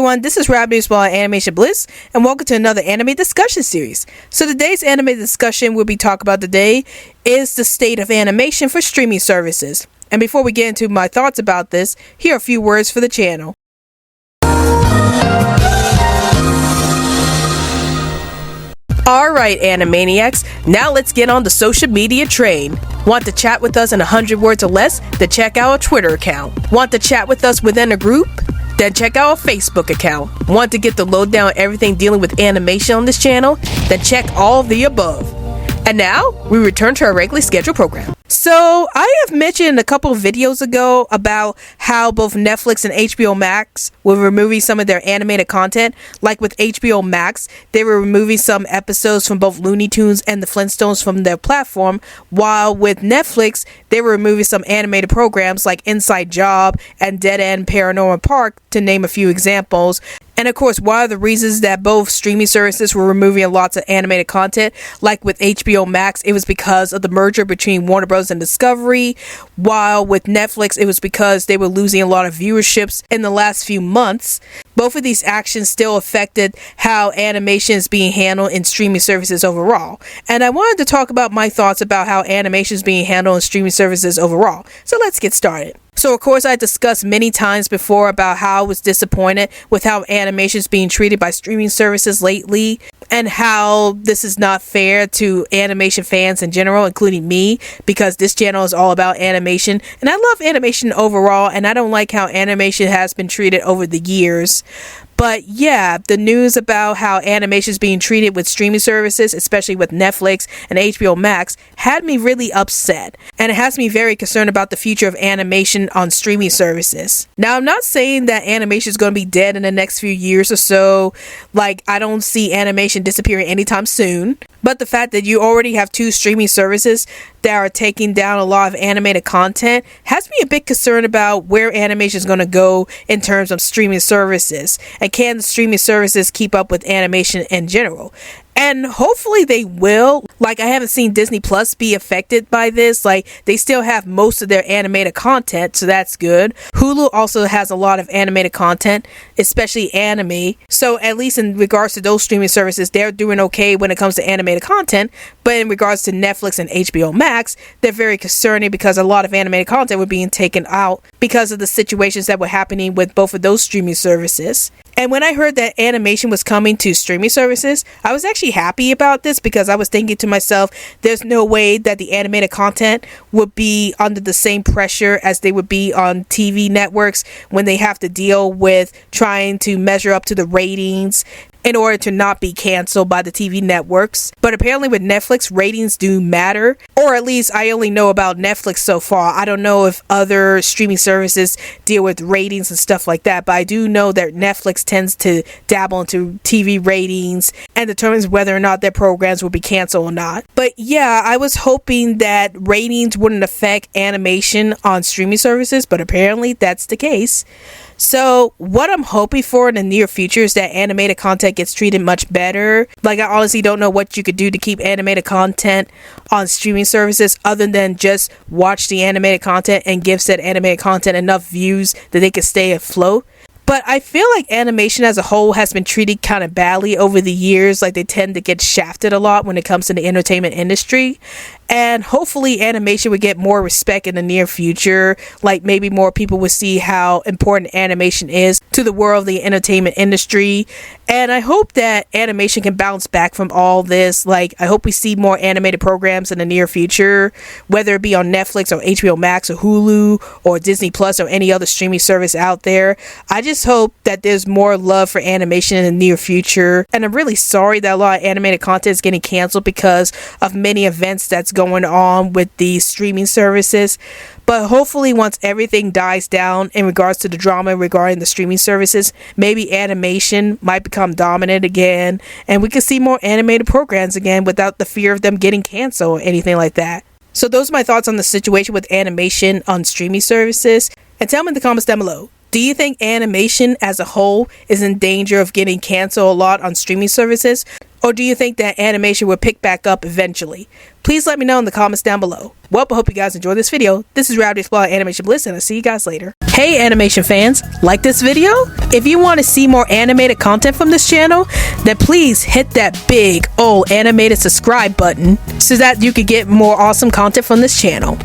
everyone, this is Rabbit Baseball Animation Bliss, and welcome to another anime discussion series. So today's anime discussion we'll be talking about today is the state of animation for streaming services. And before we get into my thoughts about this, here are a few words for the channel. Alright Animaniacs, now let's get on the social media train. Want to chat with us in 100 words or less? Then check out our Twitter account. Want to chat with us within a group? Then check out our Facebook account. Want to get the lowdown on everything dealing with animation on this channel? Then check all the above. And now, we return to our regularly scheduled program. So, I have mentioned a couple of videos ago about how both Netflix and HBO Max were removing some of their animated content. Like with HBO Max, they were removing some episodes from both Looney Tunes and the Flintstones from their platform, while with Netflix, they were removing some animated programs like Inside Job and Dead End Paranormal Park, to name a few examples. And of course, one of the reasons that both streaming services were removing lots of animated content, like with HBO Max, it was because of the merger between Warner Bros. And Discovery, while with Netflix, it was because they were losing a lot of viewerships in the last few months. Both of these actions still affected how animation is being handled in streaming services overall. And I wanted to talk about my thoughts about how animation is being handled in streaming services overall. So let's get started. So of course I discussed many times before about how I was disappointed with how animation is being treated by streaming services lately, and how this is not fair to animation fans in general, including me, because this channel is all about animation, and I love animation overall, and I don't like how animation has been treated over the years. But yeah, the news about how animation is being treated with streaming services, especially with Netflix and HBO Max, had me really upset. And it has me very concerned about the future of animation on streaming services. Now, I'm not saying that animation is going to be dead in the next few years or so. Like, I don't see animation disappearing anytime soon. But the fact that you already have two streaming services that are taking down a lot of animated content has me a bit concerned about where animation is going to go in terms of streaming services. And can the streaming services keep up with animation in general? And hopefully they will. Like, I haven't seen Disney Plus be affected by this. Like, they still have most of their animated content, so that's good. Hulu also has a lot of animated content, especially anime. So at least in regards to those streaming services, they're doing okay when it comes to animated content. But in regards to Netflix and HBO Max, they're very concerning because a lot of animated content were being taken out because of the situations that were happening with both of those streaming services. And when I heard that animation was coming to streaming services, I was actually happy about this, because I was thinking to myself, there's no way that the animated content would be under the same pressure as they would be on TV networks when they have to deal with trying to measure up to the ratings in order to not be canceled by the TV networks. But apparently with Netflix, ratings do matter, or at least I only know about Netflix so far. I don't know if other streaming services deal with ratings and stuff like that, but I do know that Netflix tends to dabble into TV ratings and determines whether or not their programs will be canceled or not. But yeah, I was hoping that ratings wouldn't affect animation on streaming services, but apparently that's the case. So what I'm hoping for in the near future is that animated content gets treated much better. Like, I honestly don't know what you could do to keep animated content on streaming services other than just watch the animated content and give said animated content enough views that they could stay afloat. But I feel like animation as a whole has been treated kind of badly over the years. Like, they tend to get shafted a lot when it comes to the entertainment industry. And hopefully animation would get more respect in the near future. Like, maybe more people would see how important animation is to the world of the entertainment industry. And I hope that animation can bounce back from all this. Like, I hope we see more animated programs in the near future, whether it be on Netflix or HBO Max or Hulu or Disney Plus or any other streaming service out there. I just hope that there's more love for animation in the near future. And I'm really sorry that a lot of animated content is getting canceled because of many events that's going on with these streaming services. But hopefully once everything dies down in regards to the drama regarding the streaming services, maybe animation might become dominant again, and we can see more animated programs again without the fear of them getting canceled or anything like that. So those are my thoughts on the situation with animation on streaming services. And tell me in the comments down below, do you think animation as a whole is in danger of getting canceled a lot on streaming services? Or do you think that animation will pick back up eventually? Please let me know in the comments down below. Well, I hope you guys enjoyed this video. This is Rabbit Baseball Animation Bliss, and I'll see you guys later. Hey animation fans, like this video? If you want to see more animated content from this channel, then please hit that big old animated subscribe button so that you can get more awesome content from this channel.